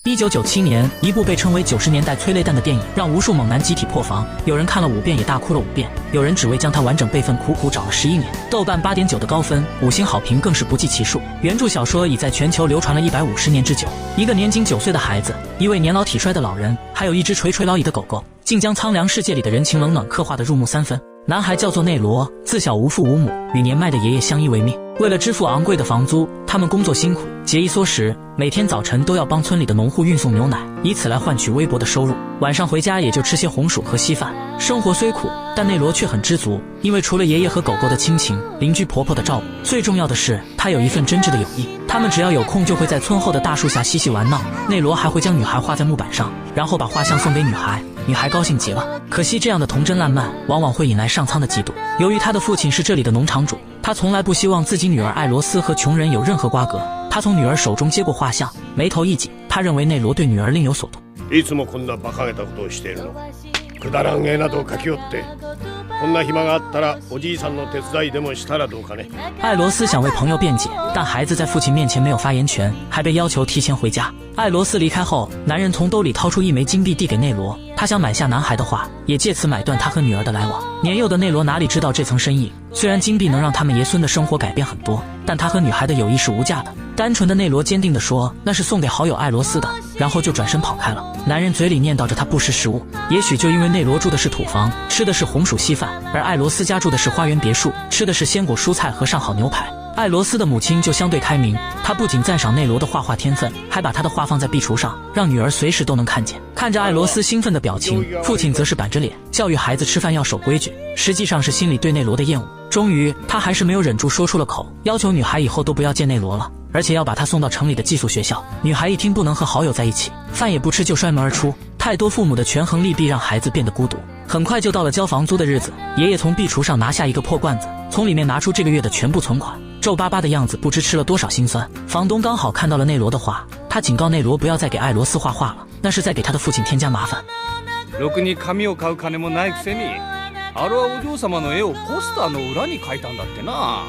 1997年，一部被称为90年代催泪弹的电影，让无数猛男集体破防。有人看了5遍也大哭了5遍，有人只为将它完整备份苦苦找了11年。豆瓣8.9的高分，5星好评更是不计其数。原著小说已在全球流传了150年之久。一个年仅9岁的孩子，一位年老体衰的老人，还有一只垂垂老矣的狗狗，竟将苍凉世界里的人情冷暖刻画得入木三分。男孩叫做内罗，自小无父无母，与年迈的爷爷相依为命。为了支付昂贵的房租，他们工作辛苦，节衣缩食，每天早晨都要帮村里的农户运送牛奶，以此来换取微薄的收入。晚上回家也就吃些红薯和稀饭。生活虽苦，但内罗却很知足，因为除了爷爷和狗狗的亲情，邻居婆婆的照顾，最重要的是他有一份真挚的友谊。他们只要有空就会在村后的大树下嬉戏玩闹，内罗还会将女孩画在木板上，然后把画像送给女孩，女孩高兴极了。可惜这样的童真烂漫往往会引来上苍的嫉妒。由于他的父亲是这里的农场主，他从来不希望自己女儿艾罗斯和穷人有任何瓜葛。他从女儿手中接过画像，眉头一紧，他认为内罗对女儿另有所图。いつもこんな馬鹿げたことをしているの。くだらん絵など描きおって、こんな暇があったらおじいさんの手伝いでもしたらどうかね。艾罗斯想为朋友辩解，但孩子在父亲面前没有发言权，还被要求提前回家。艾罗斯离开后，男人从兜里掏出1枚金币递给内罗，他想买下男孩的画，也借此买断他和女儿的来往。年幼的内罗哪里知道这层深意？虽然金币能让他们爷孙的生活改变很多，但他和女孩的友谊是无价的。单纯的内罗坚定地说那是送给好友艾罗斯的，然后就转身跑开了。男人嘴里念叨着他不识时务，也许就因为内罗住的是土房，吃的是红薯稀饭，而艾罗斯家住的是花园别墅，吃的是鲜果蔬菜和上好牛排。艾罗斯的母亲就相对开明，她不仅赞赏内罗的画画天分，还把他的画放在壁橱上，让女儿随时都能看见。看着艾罗斯兴奋的表情，父亲则是板着脸教育孩子吃饭要守规矩，实际上是心里对内罗的厌恶。终于他还是没有忍住说出了口，要求女孩以后都不要见内罗了，而且要把他送到城里的寄宿学校。女孩一听不能和好友在一起，饭也不吃就摔门而出。太多父母的权衡利弊让孩子变得孤独。很快就到了交房租的日子，爷爷从壁橱上拿下一个破罐子，从里面拿出这个月的全部存款，皱巴巴的样子不知吃了多少辛酸。房东刚好看到了内罗的画，他警告内罗不要再给艾罗斯画画了，那是在给他的父亲添加麻烦。ろくに紙を買う金もないくせに、あれはお嬢様の絵をポスターの裏に描いたんだってな。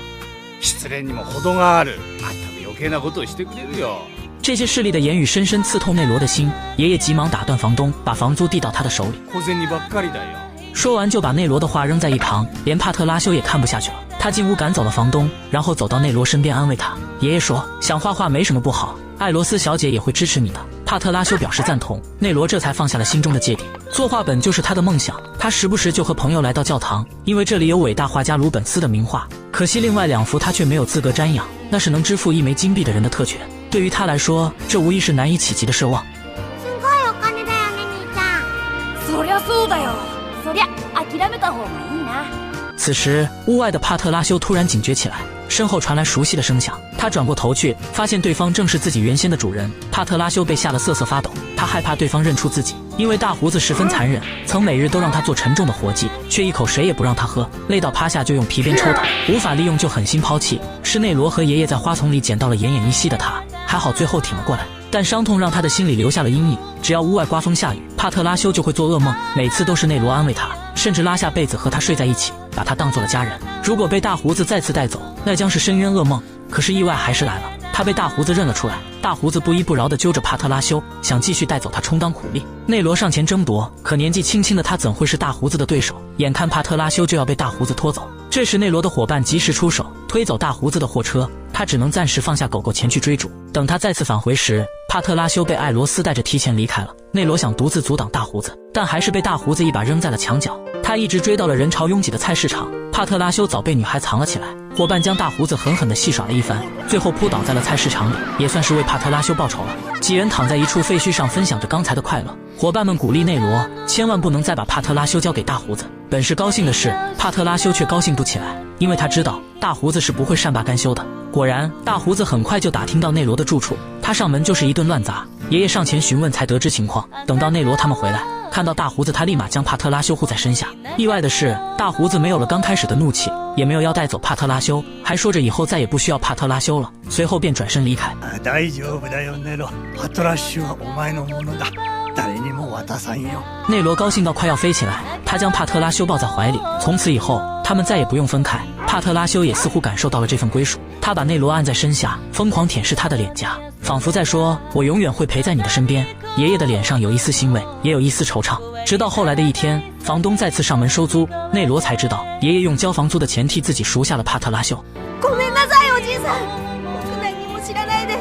失恋にも程がある。まったく余計なことをしてくれるよ。这些势利的言语深深刺痛内罗的心，爷爷急忙打断房东，把房租递到他的手里。小銭ばっかりだよ。说完就把内罗的画扔在一旁，连帕特拉修也看不下去了。他进屋赶走了房东，然后走到内罗身边安慰他。爷爷说，想画画没什么不好，艾罗斯小姐也会支持你的。帕特拉修表示赞同，内罗这才放下了心中的芥蒂。作画本就是他的梦想，他时不时就和朋友来到教堂，因为这里有伟大画家鲁本斯的名画。可惜另外2幅他却没有资格瞻仰，那是能支付1枚金币的人的特权。对于他来说，这无疑是难以企及的奢望。すごいお金だよね、兄ちゃん。そりゃそうだよ。そりゃ諦めた方がいいな。此时，屋外的帕特拉修突然警觉起来，身后传来熟悉的声响。他转过头去，发现对方正是自己原先的主人。帕特拉修被吓得瑟瑟发抖，他害怕对方认出自己，因为大胡子十分残忍，曾每日都让他做沉重的活计，却一口水也不让他喝，累到趴下就用皮鞭抽打，无法利用就狠心抛弃。是内罗和爷爷在花丛里捡到了奄奄一息的他，还好最后挺了过来，但伤痛让他的心里留下了阴影。只要屋外刮风下雨，帕特拉修就会做噩梦，每次都是内罗安慰他，甚至拉下被子和他睡在一起，把他当作了家人。如果被大胡子再次带走，那将是深渊噩梦。可是意外还是来了，他被大胡子认了出来。大胡子不依不饶地揪着帕特拉修，想继续带走他充当苦力。内罗上前争夺，可年纪轻轻的他怎会是大胡子的对手？眼看帕特拉修就要被大胡子拖走，这时内罗的伙伴及时出手，推走大胡子的货车。他只能暂时放下狗狗前去追逐。等他再次返回时，帕特拉修被艾罗斯带着提前离开了。内罗想独自阻挡大胡子，但还是被大胡子一把扔在了墙角。他一直追到了人潮拥挤的菜市场，帕特拉修早被女孩藏了起来。伙伴将大胡子狠狠地戏耍了一番，最后扑倒在了菜市场里，也算是为帕特拉修报仇了。几人躺在一处废墟上分享着刚才的快乐。伙伴们鼓励内罗千万不能再把帕特拉修交给大胡子。本是高兴的事，帕特拉修却高兴不起来，因为他知道大胡子是不会善罢甘休的。果然，大胡子很快就打听到内罗的住处，他上门就是一顿乱砸。爷爷上前询问才得知情况。等到内罗他们回来，看到大胡子，他立马将帕特拉修护在身下。意外的是，大胡子没有了刚开始的怒气，也没有要带走帕特拉修，还说着以后再也不需要帕特拉修了，随后便转身离开。大丈夫だよネロ。パトラッシュはお前のものだ。誰にも渡さんよ。内罗高兴到快要飞起来，他将帕特拉修抱在怀里。从此以后，他们再也不用分开。帕特拉修也似乎感受到了这份归属，他把内罗按在身下，疯狂舔舐他的脸颊，仿佛在说：“我永远会陪在你的身边。”爷爷的脸上有一丝欣慰，也有一丝惆怅。直到后来的一天，房东再次上门收租，内罗才知道爷爷用交房租的钱替自己赎下了帕特拉修。ごめんなさいおじいさん。僕何も知らないで。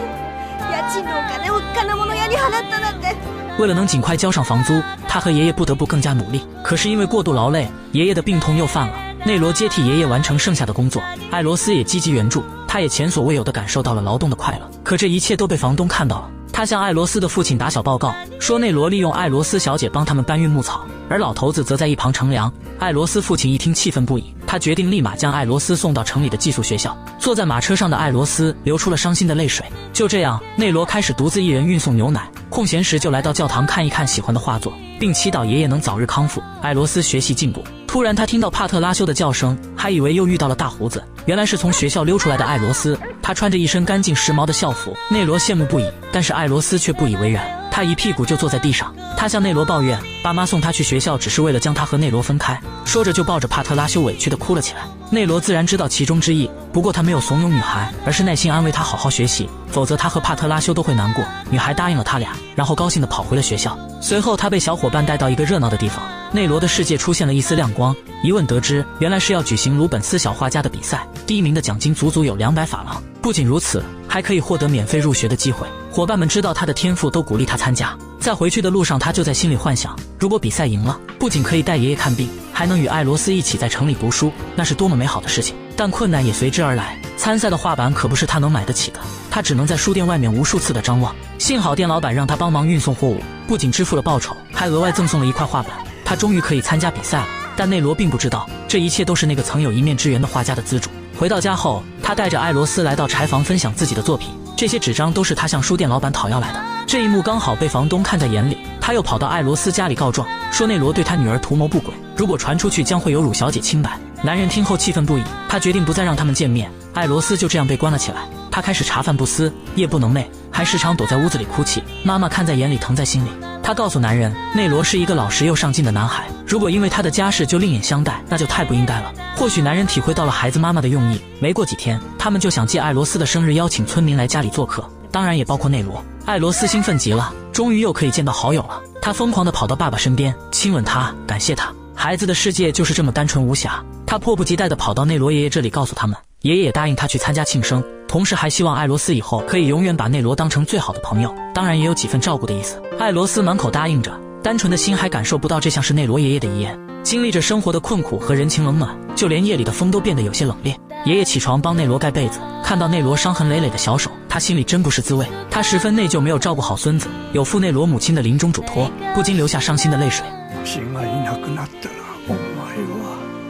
家賃のお金を金物屋に払ったなんて。为了能尽快交上房租，他和爷爷不得不更加努力。可是因为过度劳累，爷爷的病痛又犯了。内罗接替爷爷完成剩下的工作，艾罗斯也积极援助，他也前所未有地感受到了劳动的快乐。可这一切都被房东看到了，他向艾罗斯的父亲打小报告，说内罗利用艾罗斯小姐帮他们搬运牧草，而老头子则在一旁乘凉。艾罗斯父亲一听气愤不已，他决定立马将艾罗斯送到城里的寄宿学校。坐在马车上的艾罗斯流出了伤心的泪水。就这样，内罗开始独自一人运送牛奶，空闲时就来到教堂看一看喜欢的画作，并祈祷爷爷能早日康复。艾罗斯学习进步。突然他听到帕特拉修的叫声，还以为又遇到了大胡子，原来是从学校溜出来的艾罗斯。他穿着一身干净时髦的校服，内罗羡慕不已，但是艾罗斯却不以为然，他一屁股就坐在地上。他向内罗抱怨，爸妈送他去学校只是为了将他和内罗分开，说着就抱着帕特拉修委屈地哭了起来。内罗自然知道其中之意，不过他没有怂恿女孩，而是耐心安慰她好好学习，否则他和帕特拉修都会难过。女孩答应了他俩，然后高兴地跑回了学校。随后他被小伙伴带到一个热闹的地方，内罗的世界出现了一丝亮光。一问得知，原来是要举行鲁本斯小画家的比赛，第一名的奖金足足有200法郎。不仅如此，还可以获得免费入学的机会。伙伴们知道他的天赋，都鼓励他参加。在回去的路上，他就在心里幻想，如果比赛赢了，不仅可以带爷爷看病，还能与艾罗斯一起在城里读书，那是多么美好的事情。但困难也随之而来，参赛的画板可不是他能买得起的，他只能在书店外面无数次的张望。幸好店老板让他帮忙运送货物，不仅支付了报酬，还额外赠送了一块画板，他终于可以参加比赛了。但内罗并不知道，这一切都是那个曾有一面之缘的画家的资助。回到家后，他带着艾罗斯来到柴房分享自己的作品，这些纸张都是他向书店老板讨要来的。这一幕刚好被房东看在眼里，他又跑到艾罗斯家里告状，说内罗对他女儿图谋不轨，如果传出去将会有辱小姐清白。男人听后气愤不已，他决定不再让他们见面。艾罗斯就这样被关了起来，他开始茶饭不思，夜不能寐，还时常躲在屋子里哭泣。妈妈看在眼里，疼在心里。他告诉男人，内罗是一个老实又上进的男孩，如果因为他的家世就另眼相待，那就太不应该了。或许男人体会到了孩子妈妈的用意。没过几天，他们就想借艾罗斯的生日邀请村民来家里做客，当然也包括内罗。艾罗斯兴奋极了，终于又可以见到好友了。他疯狂地跑到爸爸身边，亲吻他，感谢他。孩子的世界就是这么单纯无瑕。他迫不及待地跑到内罗爷爷这里，告诉他们，爷爷也答应他去参加庆生，同时还希望艾罗斯以后可以永远把内罗当成最好的朋友，当然也有几分照顾的意思。艾罗斯满口答应着，单纯的心还感受不到这像是内罗爷爷的遗言。经历着生活的困苦和人情冷暖，就连夜里的风都变得有些冷冽。爷爷起床帮内罗盖被子，看到内罗伤痕累累的小手，他心里真不是滋味。他十分内疚，没有照顾好孙子，有负内罗母亲的临终嘱托，不禁流下伤心的泪水。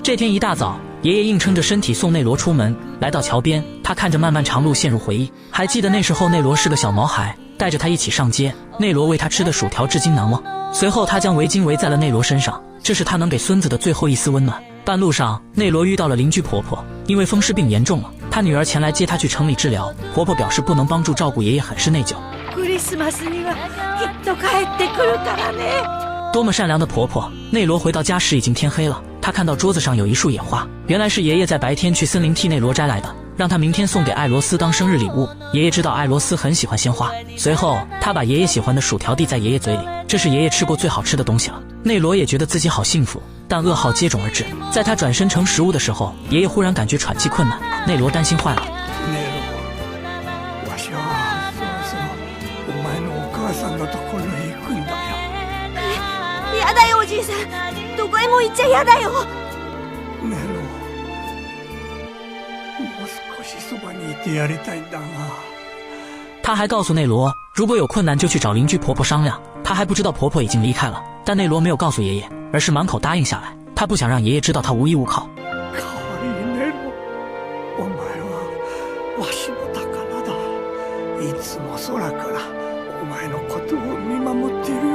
这天一大早，爷爷硬撑着身体送内罗出门，来到桥边，他看着漫漫长路陷入回忆。还记得那时候内罗是个小毛孩，带着他一起上街，内罗喂他吃的薯条至今难忘。随后他将围巾围在了内罗身上，这是他能给孙子的最后一丝温暖。半路上，内罗遇到了邻居婆婆，因为风湿病严重了，他女儿前来接他去城里治疗，婆婆表示不能帮助照顾爷爷，很是内疚。多么善良的婆婆！内罗回到家时已经天黑了，他看到桌子上有一束野花，原来是爷爷在白天去森林替内罗摘来的，让他明天送给艾罗斯当生日礼物。爷爷知道艾罗斯很喜欢鲜花，随后他把爷爷喜欢的薯条递在爷爷嘴里，这是爷爷吃过最好吃的东西了。内罗也觉得自己好幸福，但噩耗接踵而至。在他转身成食物的时候，爷爷忽然感觉喘气困难，内罗担心坏了。やだよおじいさん、どこへも行っちゃやだよ。ネロ、もう少しそばにいてやりたいんだが。他还告诉内罗，如果有困难就去找邻居婆婆商量。他还不知道婆婆已经离开了，但内罗没有告诉爷爷，而是满口答应下来。他不想让爷爷知道他无依无靠。かわいいネロ、お前はわしの宝だ。いつも空からお前のことを見守っているよ。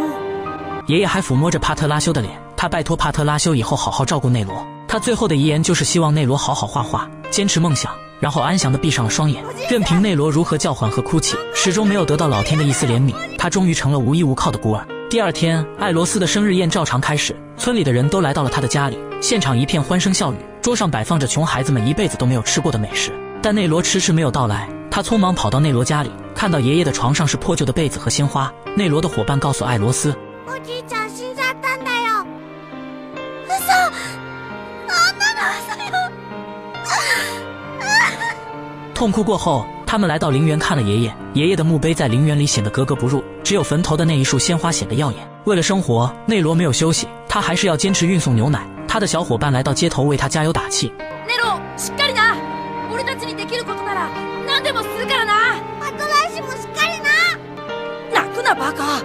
爷爷还抚摸着帕特拉修的脸，他拜托帕特拉修以后好好照顾内罗。他最后的遗言就是希望内罗好好画画，坚持梦想，然后安详地闭上了双眼，任凭内罗如何叫唤和哭泣，始终没有得到老天的一丝怜悯。他终于成了无依无靠的孤儿。第二天，艾罗斯的生日宴照常开始，村里的人都来到了他的家里，现场一片欢声笑语，桌上摆放着穷孩子们一辈子都没有吃过的美食。但内罗迟迟没有到来，他匆忙跑到内罗家里，看到爷爷的床上是破旧的被子和鲜花。内罗的伙伴告诉艾罗斯，おじいちゃん死んじゃったんだよ。嘘、そんなの嘘よ。痛哭过后，他们来到陵园看了爷爷。爷爷的墓碑在陵园里显得格格不入，只有坟头的那一束鲜花显得耀眼。为了生活，内罗没有休息，他还是要坚持运送牛奶。他的小伙伴来到街头为他加油打气。ネロ、しっかりな。俺たちにできることなら何でもするからな。パトラッシュもしっかりな。泣くなバカ。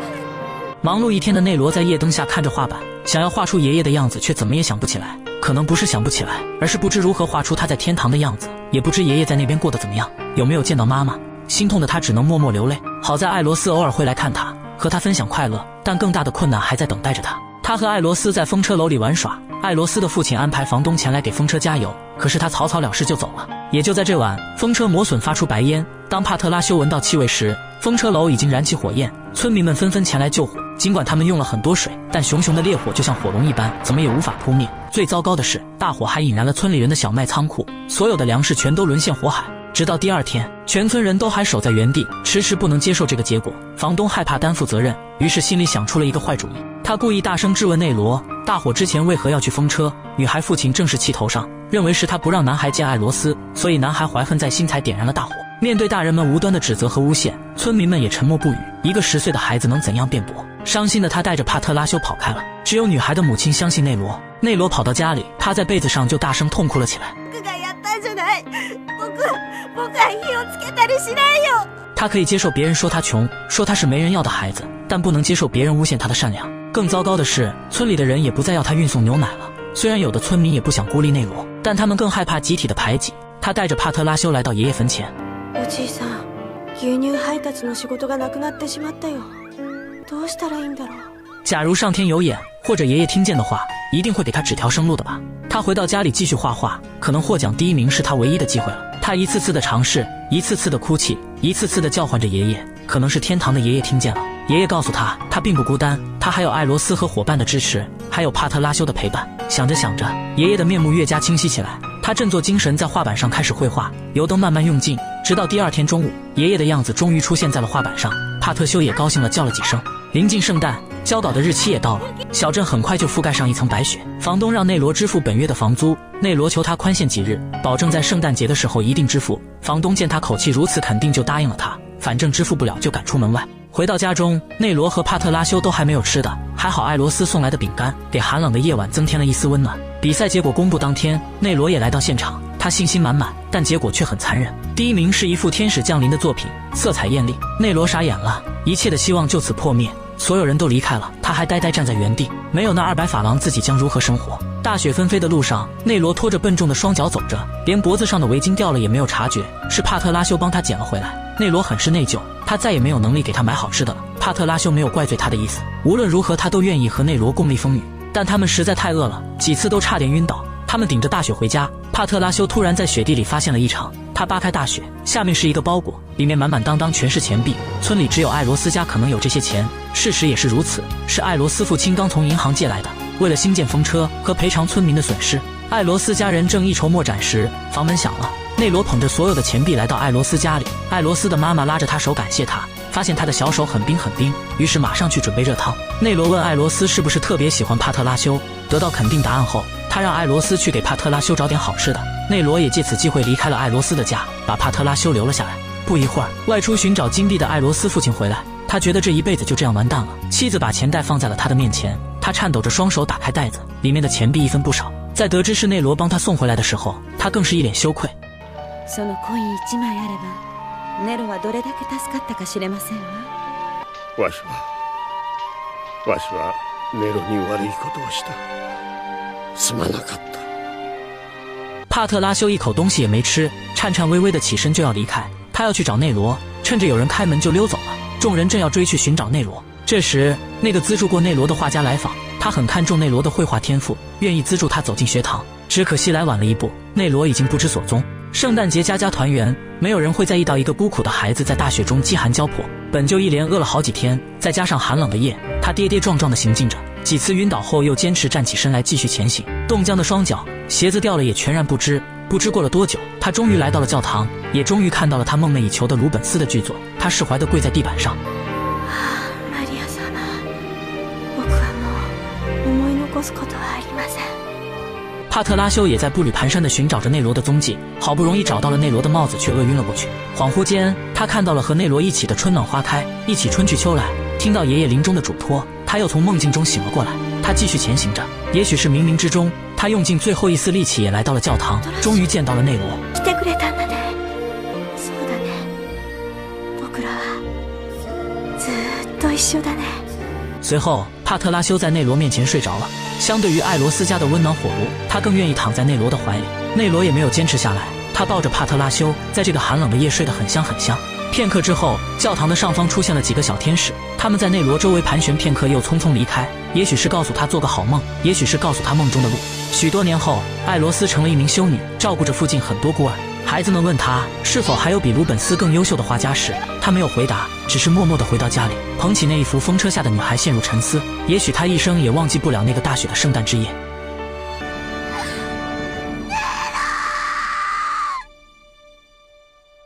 忙碌一天的内罗在夜灯下看着画板，想要画出爷爷的样子，却怎么也想不起来。可能不是想不起来，而是不知如何画出他在天堂的样子，也不知爷爷在那边过得怎么样，有没有见到妈妈。心痛的他只能默默流泪。好在艾罗斯偶尔会来看他，和他分享快乐，但更大的困难还在等待着他。他和艾罗斯在风车楼里玩耍，艾罗斯的父亲安排房东前来给风车加油，可是他草草了事就走了。也就在这晚，风车磨损发出白烟，当帕特拉修闻到气味时，风车楼已经燃起火焰，村民们纷纷前来救火。尽管他们用了很多水，但熊熊的烈火就像火龙一般，怎么也无法扑灭。最糟糕的是，大火还引燃了村里人的小麦仓库，所有的粮食全都沦陷火海。直到第二天，全村人都还守在原地，迟迟不能接受这个结果。房东害怕担负责任，于是心里想出了一个坏主意。他故意大声质问内罗，大火之前为何要去风车？女孩父亲正是气头上，认为是他不让男孩见艾罗斯，所以男孩怀恨在心才点燃了大火。面对大人们无端的指责和诬陷，村民们也沉默不语。一个10岁的孩子能怎样辩驳？伤心的他带着帕特拉修跑开了。只有女孩的母亲相信内罗。内罗跑到家里，趴在被子上就大声痛哭了起来。僕がやったんじゃない。僕は火をつけたりしないよ。他可以接受别人说他穷，说他是没人要的孩子，但不能接受别人诬陷他的善良。更糟糕的是，村里的人也不再要他运送牛奶了。虽然有的村民也不想孤立内罗，但他们更害怕集体的排挤。他带着帕特拉修来到爷爷坟前。おじいさん、牛乳配達の仕事がなくなってしまったよ。どうしたらいいんだろう。假如上天有眼，或者爷爷听见的话，一定会给他指条生路的吧。他回到家里继续画画，可能获奖第1名是他唯一的机会了。他一次次的尝试，一次次的哭泣，一次次的叫唤着爷爷。可能是天堂的爷爷听见了，爷爷告诉他，他并不孤单，他还有艾罗斯和伙伴的支持，还有帕特拉修的陪伴。想着想着，爷爷的面目越加清晰起来。他振作精神，在画板上开始绘画，油灯慢慢用尽，直到第二天中午，爷爷的样子终于出现在了画板上。帕特修也高兴了，叫了几声。临近圣诞，交稿的日期也到了，小镇很快就覆盖上一层白雪。房东让内罗支付本月的房租，内罗求他宽限几日，保证在圣诞节的时候一定支付。房东见他口气如此肯定，就答应了他，反正支付不了就赶出门外。回到家中，内罗和帕特拉修都还没有吃的，还好艾罗斯送来的饼干给寒冷的夜晚增添了一丝温暖。比赛结果公布当天，内罗也来到现场，他信心满满，但结果却很残忍。第1名是一幅天使降临的作品，色彩艳丽。内罗傻眼了，一切的希望就此破灭。所有人都离开了，他还呆呆站在原地，没有那200法郎，自己将如何生活？大雪纷飞的路上，内罗拖着笨重的双脚走着，连脖子上的围巾掉了也没有察觉，是帕特拉修帮他捡了回来。内罗很是内疚，他再也没有能力给他买好吃的了。帕特拉修没有怪罪他的意思，无论如何他都愿意和内罗共历风雨，但他们实在太饿了，几次都差点晕倒。他们顶着大雪回家，帕特拉修突然在雪地里发现了异常，他扒开大雪，下面是一个包裹，里面满满当当全是钱币。村里只有艾罗斯家可能有这些钱，事实也是如此，是艾罗斯父亲刚从银行借来的。为了兴建风车和赔偿村民的损失，艾罗斯家人正一筹莫展时，房门响了。内罗捧着所有的钱币来到艾罗斯家里，艾罗斯的妈妈拉着他手感谢他，发现他的小手很冰很冰，于是马上去准备热汤。内罗问艾罗斯是不是特别喜欢帕特拉修，得到肯定答案后，他让艾罗斯去给帕特拉修找点好吃的。内罗也借此机会离开了艾罗斯的家，把帕特拉修留了下来。不一会儿，外出寻找金币的艾罗斯父亲回来，他觉得这一辈子就这样完蛋了。妻子把钱袋放在了他的面前，他颤抖着双手打开袋子，里面的钱币一分不少。在得知是内罗帮他送回来的时候，他更是一脸羞愧。そのコイン1枚あれば、ネロはどれだけ助かったか知れませんわ。わしはネロに悪いことをした。すまなかった。帕特拉修一口东西也没吃，颤颤巍巍的起身就要离开，他要去找内罗，趁着有人开门就溜走了。众人正要追去寻找内罗，这时那个资助过内罗的画家来访，他很看重内罗的绘画天赋，愿意资助他走进学堂。只可惜来晚了一步，内罗已经不知所踪。圣诞节家家团圆，没有人会在意到一个孤苦的孩子在大雪中饥寒交迫，本就一连饿了好几天，再加上寒冷的夜，他跌跌撞撞地行进着，几次晕倒后又坚持站起身来继续前行。冻僵的双脚，鞋子掉了也全然不知。不知过了多久，他终于来到了教堂，也终于看到了他梦寐以求的鲁本斯的剧作。他释怀地跪在地板上。マリア様、僕はもう思い残すことはありません。帕特拉修也在步履蹒跚地寻找着内罗的踪迹，好不容易找到了内罗的帽子，却饿晕了过去。恍惚间，他看到了和内罗一起的春暖花开，一起春去秋来。听到爷爷临终的嘱托，他又从梦境中醒了过来。他继续前行着，也许是冥冥之中，他用尽最后一丝力气也来到了教堂，终于见到了内罗。来てくれたんだね。そうだね。僕らはずっと一緒だね。随后，帕特拉修在内罗面前睡着了。相对于艾罗斯家的温暖火炉，他更愿意躺在内罗的怀里。内罗也没有坚持下来，他抱着帕特拉修，在这个寒冷的夜睡得很香很香。片刻之后，教堂的上方出现了几个小天使，他们在内罗周围盘旋片刻，又匆匆离开。也许是告诉他做个好梦，也许是告诉他梦中的路。许多年后，艾罗斯成了一名修女，照顾着附近很多孤儿。孩子们问他是否还有比鲁本斯更优秀的画家时，他没有回答，只是默默地回到家里，捧起那一幅风车下的女孩，陷入沉思。也许他一生也忘记不了那个大雪的圣诞之夜。